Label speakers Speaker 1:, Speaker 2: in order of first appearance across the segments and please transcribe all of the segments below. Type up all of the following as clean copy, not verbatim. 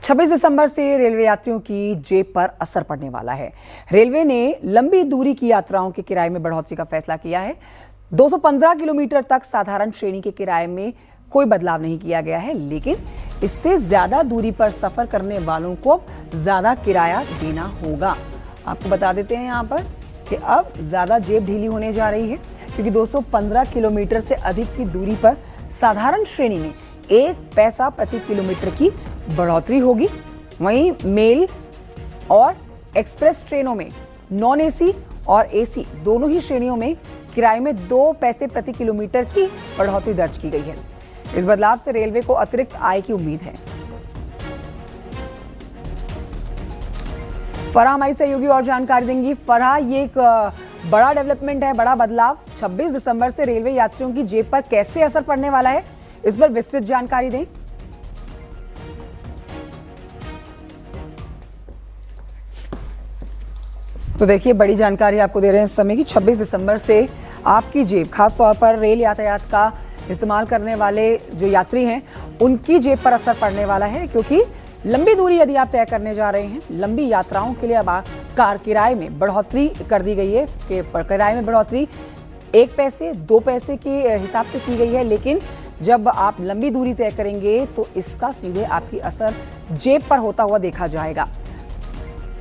Speaker 1: 26 दिसंबर से रेलवे यात्रियों की जेब पर असर पड़ने वाला है। रेलवे ने लंबी दूरी की यात्राओं के किराए में बढ़ोतरी का फैसला किया है। 215 किलोमीटर तक साधारण श्रेणी के किराए में कोई बदलाव नहीं किया गया है, लेकिन इससे ज्यादा दूरी पर सफर करने वालों को ज्यादा किराया देना होगा। आपको बता देते हैं यहाँ पर कि अब ज्यादा जेब ढीली होने जा रही है, क्योंकि 215 किलोमीटर से अधिक की दूरी पर साधारण श्रेणी में 1 पैसा प्रति किलोमीटर की बढ़ोतरी होगी। वहीं मेल और एक्सप्रेस ट्रेनों में नॉन एसी और एसी दोनों ही श्रेणियों में किराए में 2 पैसे प्रति किलोमीटर की बढ़ोतरी दर्ज की गई है। इस बदलाव से रेलवे को अतिरिक्त आय की उम्मीद है। फरहा हमारी सहयोगी और जानकारी देंगी। फरहा, ये एक बड़ा डेवलपमेंट है, बड़ा बदलाव 26 दिसंबर से रेलवे यात्रियों की जेब पर कैसे असर पड़ने वाला है, इस पर विस्तृत जानकारी दें। तो देखिए, बड़ी जानकारी आपको दे रहे हैं इस समय की 26 दिसंबर से आपकी जेब, खास तौर पर रेल यातायात का इस्तेमाल करने वाले जो यात्री हैं उनकी जेब पर असर पड़ने वाला है, क्योंकि लंबी दूरी यदि आप तय करने जा रहे हैं, लंबी यात्राओं के लिए अब कार किराए में बढ़ोतरी कर दी गई है। किराए में बढ़ोतरी 1 पैसे 2 पैसे के हिसाब से की गई है, लेकिन जब आप लंबी दूरी तय करेंगे तो इसका सीधे आपकी असर जेब पर होता हुआ देखा जाएगा।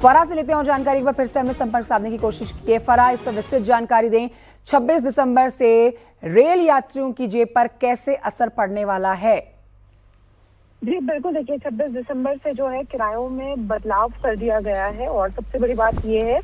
Speaker 1: फरहा से लेते हैं और जानकारी, एक बार फिर से हमने संपर्क साधने की कोशिश की है। फरहा, इस पर विस्तृत जानकारी दें। 26 दिसंबर से रेल यात्रियों की जेब पर कैसे असर पड़ने वाला है?
Speaker 2: जी बिल्कुल, देखिए 26 दिसंबर से जो है किरायों में बदलाव कर दिया गया है, और सबसे बड़ी बात ये है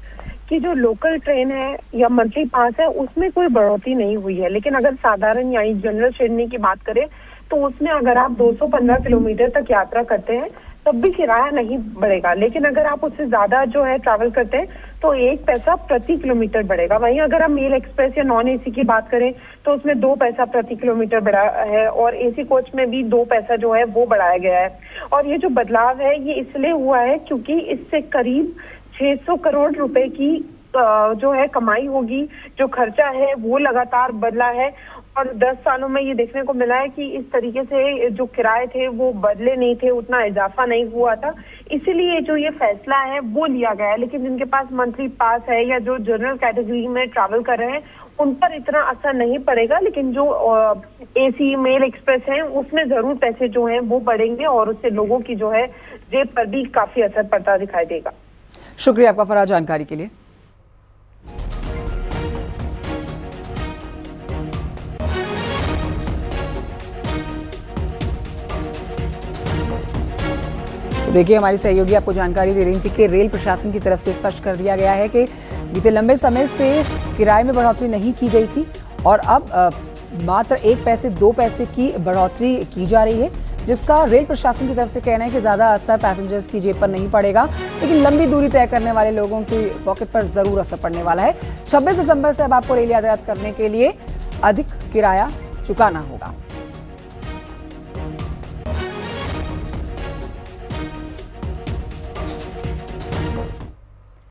Speaker 2: कि जो लोकल ट्रेन है या मंथली पास है उसमें कोई बढ़ोतरी नहीं हुई है। लेकिन अगर साधारण यानी जनरल श्रेणी की बात करें तो उसमें अगर आप 215 किलोमीटर तक यात्रा करते हैं तब भी किराया नहीं बढ़ेगा, लेकिन अगर आप उससे ज्यादा जो है ट्रैवल करते हैं तो 1 पैसा प्रति किलोमीटर बढ़ेगा। वहीं अगर हम मेल एक्सप्रेस या नॉन एसी की बात करें तो उसमें 2 पैसा प्रति किलोमीटर बढ़ा है, और एसी कोच में भी 2 पैसा जो है वो बढ़ाया गया है। और ये जो बदलाव है ये इसलिए हुआ है क्योंकि इससे करीब 600 करोड़ रुपए की जो है कमाई होगी। जो खर्चा है वो लगातार बदला है, और 10 सालों में ये देखने को मिला है कि इस तरीके से जो किराए थे वो बदले नहीं थे, उतना इजाफा नहीं हुआ था। इसीलिए जो ये फैसला है वो लिया गया है। लेकिन जिनके पास मंथली पास है या जो जनरल कैटेगरी में ट्रैवल कर रहे हैं उन पर इतना असर नहीं पड़ेगा, लेकिन जो एसी मेल एक्सप्रेस हैं उसमें जरूर पैसे जो हैं वो बढ़ेंगे, और उससे लोगों की जो है जेब पर भी काफी असर पड़ता दिखाई देगा।
Speaker 1: शुक्रिया आपका फरहा जानकारी के लिए। तो देखिए, हमारी सहयोगी आपको जानकारी दे रही थी कि रेल प्रशासन की तरफ से स्पष्ट कर दिया गया है कि बीते लंबे समय से किराए में बढ़ोतरी नहीं की गई थी, और अब मात्र 1 पैसे 2 पैसे की बढ़ोतरी की जा रही है, जिसका रेल प्रशासन की तरफ से कहना है कि ज़्यादा असर पैसेंजर्स की जेब पर नहीं पड़ेगा, लेकिन लंबी दूरी तय करने वाले लोगों की पॉकेट पर ज़रूर असर पड़ने वाला है। 26 दिसंबर से अब आपको रेल यातायात करने के लिए अधिक किराया चुकाना होगा।